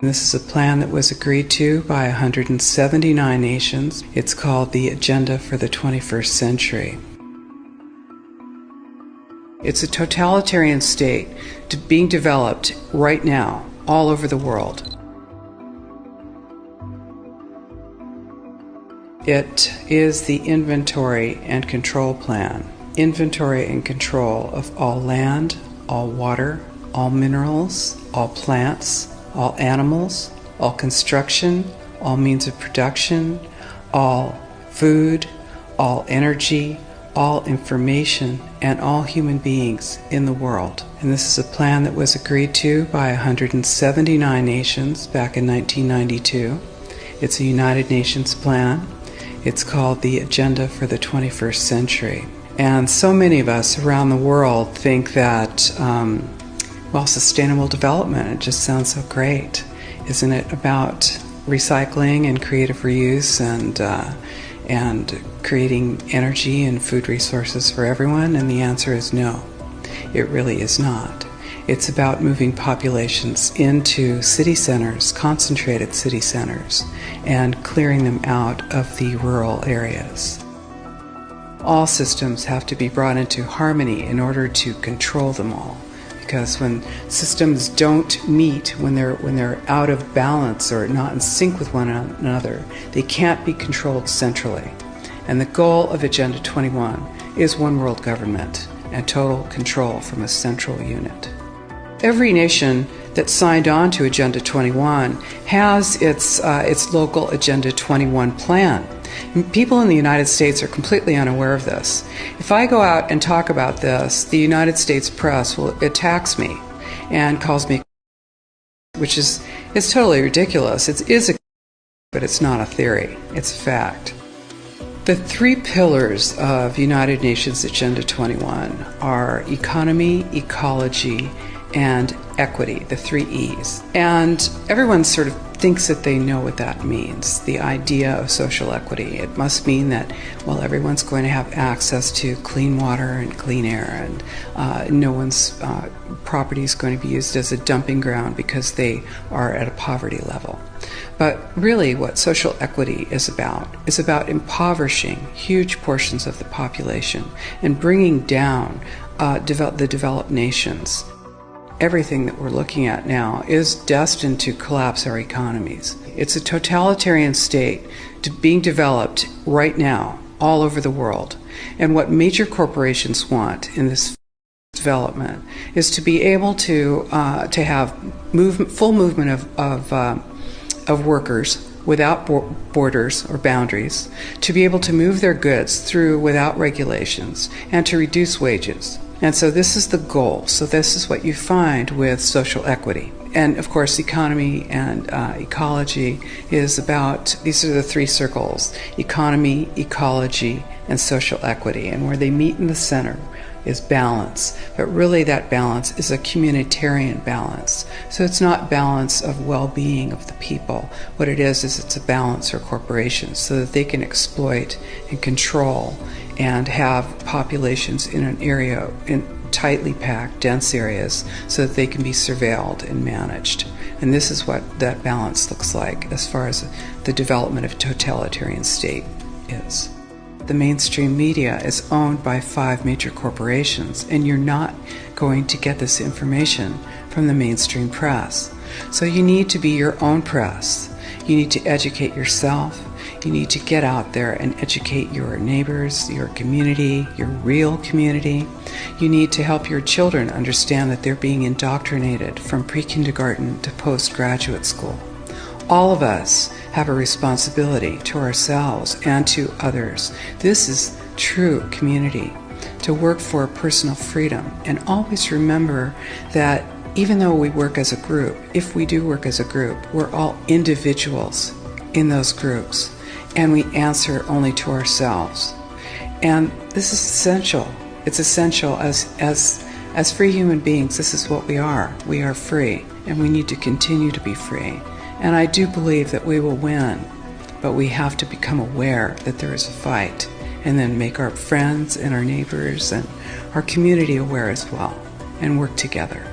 This is a plan that was agreed to by 179 nations. It's called the Agenda for the 21st Century. It's a totalitarian state being developed right now all over the world. It is the inventory and control plan. Inventory and control of all land, all water, all minerals, all plants, all animals, all construction, all means of production, all food, all energy, all information, and all human beings in the world. And this is a plan that was agreed to by 179 nations back in 1992. It's a United Nations plan. It's called the Agenda for the 21st Century. And so many of us around the world think that sustainable development, it just sounds so great. Isn't it about recycling and creative reuse and creating energy and food resources for everyone? And the answer is no, it really is not. It's about moving populations into city centers, concentrated city centers, and clearing them out of the rural areas. All systems have to be brought into harmony in order to control them all. Because when systems don't meet, when they're out of balance or not in sync with one another, they can't be controlled centrally. And the goal of Agenda 21 is one world government and total control from a central unit. Every nation that signed on to Agenda 21 has its local Agenda 21 plan. People in the United States are completely unaware of this. If I go out and talk about this, the United States press attacks me and calls me, which is totally ridiculous. It is but it's not a theory. It's a fact. The three pillars of United Nations Agenda 21 are economy, ecology, and equity, the three E's. And everyone sort of thinks that they know what that means, the idea of social equity. It must mean that, everyone's going to have access to clean water and clean air, and no one's property is going to be used as a dumping ground because they are at a poverty level. But really what social equity is about impoverishing huge portions of the population and bringing down the developed nations. Everything that we're looking at now is destined to collapse our economies. It's a totalitarian state being developed right now all over the world. And what major corporations want in this development is to be able to have full movement of workers without borders or boundaries, to be able to move their goods through without regulations, and to reduce wages. And so this is the goal. So this is what you find with social equity. And of course, economy and ecology is about, these are the three circles: economy, ecology, and social equity. And where they meet in the center is balance. But really that balance is a communitarian balance. So it's not balance of well-being of the people. What it is it's a balance for corporations so that they can exploit and control and have populations in an area, in tightly packed, dense areas, so that they can be surveilled and managed. And this is what that balance looks like as far as the development of a totalitarian state is. The mainstream media is owned by 5 major corporations, and you're not going to get this information from the mainstream press. So you need to be your own press. You need to educate yourself. You need to get out there and educate your neighbors, your community, your real community. You need to help your children understand that they're being indoctrinated from pre-kindergarten to postgraduate school. All of us have a responsibility to ourselves and to others. This is true community, to work for personal freedom. And always remember that even though we work as a group, if we do work as a group, we're all individuals in those groups, and we answer only to ourselves. And this is essential. It's essential as free human beings. This is what we are. We are free, and we need to continue to be free. And I do believe that we will win, but we have to become aware that there is a fight, and then make our friends and our neighbors and our community aware as well, and work together.